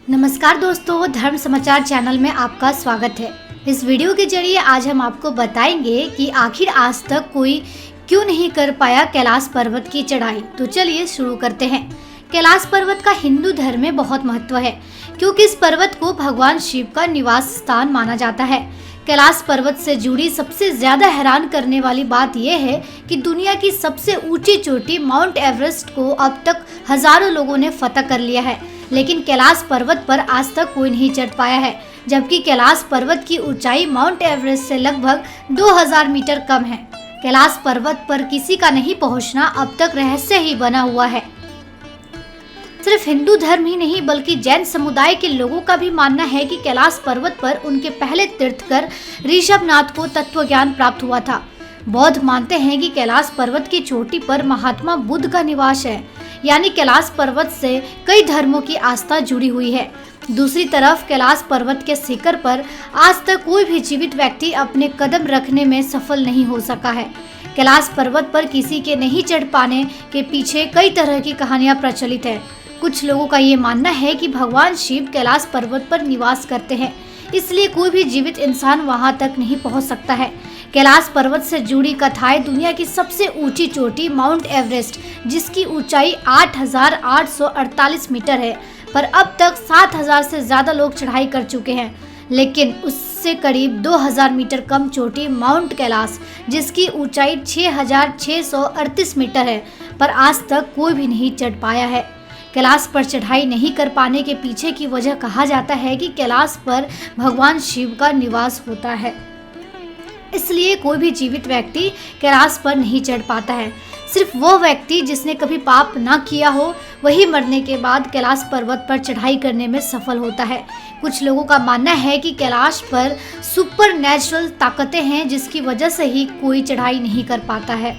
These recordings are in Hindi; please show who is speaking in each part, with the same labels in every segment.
Speaker 1: नमस्कार दोस्तों, धर्म समाचार चैनल में आपका स्वागत है। इस वीडियो के जरिए आज हम आपको बताएंगे कि आखिर आज तक कोई क्यों नहीं कर पाया कैलाश पर्वत की चढ़ाई। तो चलिए शुरू करते हैं। कैलाश पर्वत का हिंदू धर्म में बहुत महत्व है क्योंकि इस पर्वत को भगवान शिव का निवास स्थान माना जाता है। कैलाश पर्वत से जुड़ी सबसे ज्यादा हैरान करने वाली बात यह है कि दुनिया की सबसे ऊंची चोटी माउंट एवरेस्ट को अब तक हजारों लोगों ने फतह कर लिया है, लेकिन कैलाश पर्वत पर आज तक कोई नहीं चढ़ पाया है, जबकि कैलाश पर्वत की ऊंचाई माउंट एवरेस्ट से लगभग 2000 मीटर कम है। कैलाश पर्वत पर किसी का नहीं पहुंचना अब तक रहस्य ही बना हुआ है। सिर्फ हिंदू धर्म ही नहीं बल्कि जैन समुदाय के लोगों का भी मानना है कि कैलाश पर्वत पर उनके पहले तीर्थकर ऋषभनाथ को तत्व ज्ञान प्राप्त हुआ था। बौद्ध मानते हैं कि कैलाश पर्वत की चोटी पर महात्मा बुद्ध का निवास है, यानी कैलाश पर्वत से कई धर्मों की आस्था जुड़ी हुई है। दूसरी तरफ कैलाश पर्वत के शिखर पर आज तक कोई भी जीवित व्यक्ति अपने कदम रखने में सफल नहीं हो सका है। कैलाश पर्वत पर किसी के नहीं चढ़ पाने के पीछे कई तरह की कहानियां प्रचलित है। कुछ लोगों का ये मानना है कि भगवान शिव कैलाश पर्वत पर निवास करते हैं, इसलिए कोई भी जीवित इंसान वहां तक नहीं पहुंच सकता है। कैलाश पर्वत से जुड़ी कथाएं दुनिया की सबसे ऊंची चोटी माउंट एवरेस्ट, जिसकी ऊंचाई 8,848 मीटर है, पर अब तक 7,000 से ज्यादा लोग चढ़ाई कर चुके हैं। लेकिन उससे करीब 2000 मीटर कम चोटी माउंट कैलाश, जिसकी ऊंचाई 6,638 मीटर है, पर आज तक कोई भी नहीं चढ़ पाया है। कैलाश पर चढ़ाई नहीं कर पाने के पीछे की वजह कहा जाता है कि कैलाश पर भगवान शिव का निवास होता है, इसलिए कोई भी जीवित व्यक्ति कैलाश पर नहीं चढ़ पाता है। सिर्फ वो व्यक्ति जिसने कभी पाप ना किया हो वही मरने के बाद कैलाश पर्वत पर चढ़ाई करने में सफल होता है। कुछ लोगों का मानना है कि कैलाश पर सुपर नेचुरल ताकतें हैं, जिसकी वजह से ही कोई चढ़ाई नहीं कर पाता है।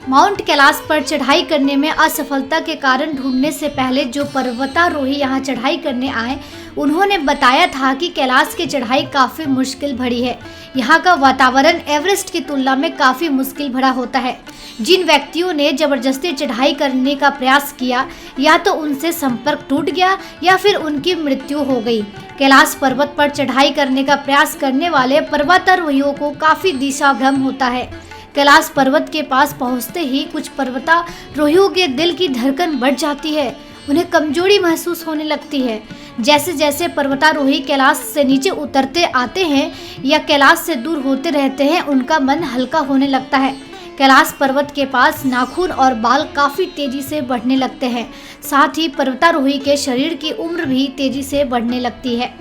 Speaker 1: माउंट कैलाश पर चढ़ाई करने में असफलता के कारण ढूंढने से पहले जो पर्वतारोही यहाँ चढ़ाई करने आए, उन्होंने बताया था कि कैलाश की चढ़ाई काफ़ी मुश्किल भरी है। यहाँ का वातावरण एवरेस्ट की तुलना में काफ़ी मुश्किल भरा होता है। जिन व्यक्तियों ने जबरदस्ती चढ़ाई करने का प्रयास किया, या तो उनसे संपर्क टूट गया या फिर उनकी मृत्यु हो गई। कैलाश पर्वत पर चढ़ाई करने का प्रयास करने वाले पर्वतारोहियों को काफ़ी दिशा भ्रम होता है। कैलाश पर्वत के पास पहुंचते ही कुछ पर्वतारोहियों के दिल की धड़कन बढ़ जाती है, उन्हें कमजोरी महसूस होने लगती है। जैसे जैसे पर्वतारोही कैलाश से नीचे उतरते आते हैं या कैलाश से दूर होते रहते हैं, उनका मन हल्का होने लगता है। कैलाश पर्वत के पास नाखून और बाल काफ़ी तेजी से बढ़ने लगते हैं, साथ ही पर्वतारोही के शरीर की उम्र भी तेजी से बढ़ने लगती है।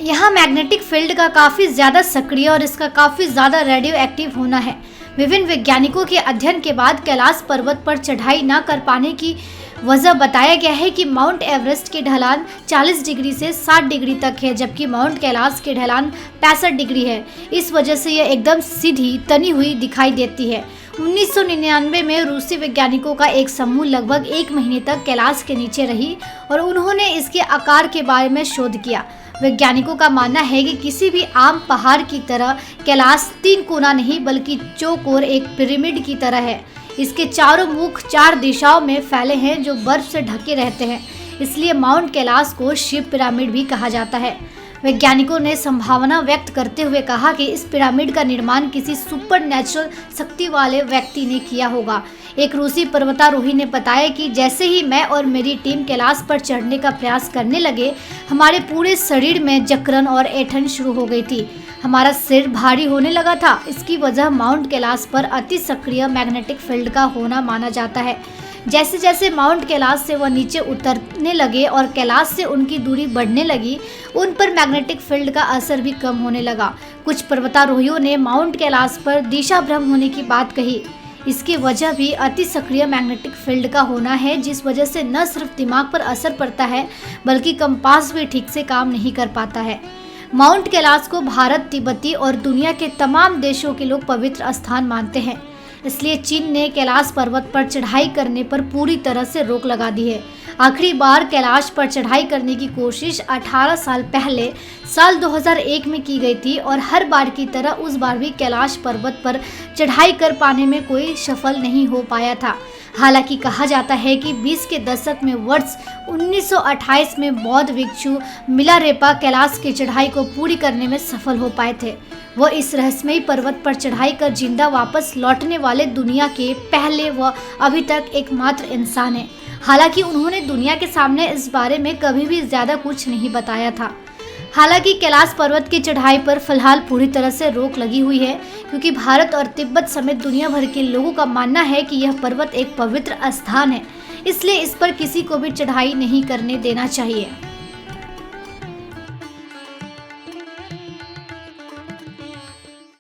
Speaker 1: यहाँ मैग्नेटिक फील्ड का काफ़ी ज़्यादा सक्रिय और इसका काफ़ी ज़्यादा रेडियो एक्टिव होना है। विभिन्न वैज्ञानिकों के अध्ययन के बाद कैलाश पर्वत पर चढ़ाई न कर पाने की वजह बताया गया है कि माउंट एवरेस्ट की ढलान 40 डिग्री से 60 डिग्री तक है, जबकि माउंट कैलाश की ढलान 65 डिग्री है। इस वजह से यह एकदम सीधी तनी हुई दिखाई देती है। 1999 में रूसी वैज्ञानिकों का एक समूह लगभग 1 महीने तक कैलाश के नीचे रही और उन्होंने इसके आकार के बारे में शोध किया। वैज्ञानिकों का मानना है कि किसी भी आम पहाड़ की तरह कैलाश 3 कोना नहीं बल्कि चौकोर एक पिरामिड की तरह है। इसके चारों मुख 4 दिशाओं में फैले हैं जो बर्फ से ढके रहते हैं, इसलिए माउंट कैलाश को शिव पिरामिड भी कहा जाता है। वैज्ञानिकों ने संभावना व्यक्त करते हुए कहा कि इस पिरामिड का निर्माण किसी सुपर नेचुरल शक्ति वाले व्यक्ति ने किया होगा। एक रूसी पर्वतारोही ने बताया कि जैसे ही मैं और मेरी टीम कैलाश पर चढ़ने का प्रयास करने लगे, हमारे पूरे शरीर में जकड़न और ऐंठन शुरू हो गई थी। हमारा सिर भारी होने लगा था। इसकी वजह माउंट कैलाश पर अति सक्रिय मैग्नेटिक फील्ड का होना माना जाता है। जैसे जैसे माउंट कैलाश से वह नीचे उतरने लगे और कैलाश से उनकी दूरी बढ़ने लगी, उन पर मैग्नेटिक फील्ड का असर भी कम होने लगा। कुछ पर्वतारोहियों ने माउंट कैलाश पर दिशा भ्रम होने की बात कही। इसकी वजह भी अति सक्रिय मैग्नेटिक फील्ड का होना है, जिस वजह से न सिर्फ दिमाग पर असर पड़ता है बल्कि कंपास भी ठीक से काम नहीं कर पाता है। माउंट कैलाश को भारत, तिब्बती और दुनिया के तमाम देशों के लोग पवित्र स्थान मानते हैं, इसलिए चीन ने कैलाश पर्वत पर चढ़ाई करने पर पूरी तरह से रोक लगा दी है। आखिरी बार कैलाश पर चढ़ाई करने की कोशिश 18 साल पहले साल 2001 में की गई थी और हर बार की तरह उस बार भी कैलाश पर्वत पर चढ़ाई कर पाने में कोई सफल नहीं हो पाया था। हालांकि कहा जाता है कि 20 के दशक में वर्ष 1928 में बौद्ध भिक्षु मिलारेपा कैलाश की चढ़ाई को पूरी करने में सफल हो पाए थे। वह इस रहस्यमयी पर्वत पर चढ़ाई कर जिंदा वापस लौटने वाले दुनिया के पहले व अभी तक एकमात्र इंसान हैं। हालांकि उन्होंने दुनिया के सामने इस बारे में कभी भी ज्यादा कुछ नहीं बताया था। हालांकि कैलाश पर्वत की चढ़ाई पर फिलहाल पूरी तरह से रोक लगी हुई है, क्योंकि भारत और तिब्बत समेत दुनिया भर के लोगों का मानना है कि यह पर्वत एक पवित्र स्थान है, इसलिए इस पर किसी को भी चढ़ाई नहीं करने देना चाहिए।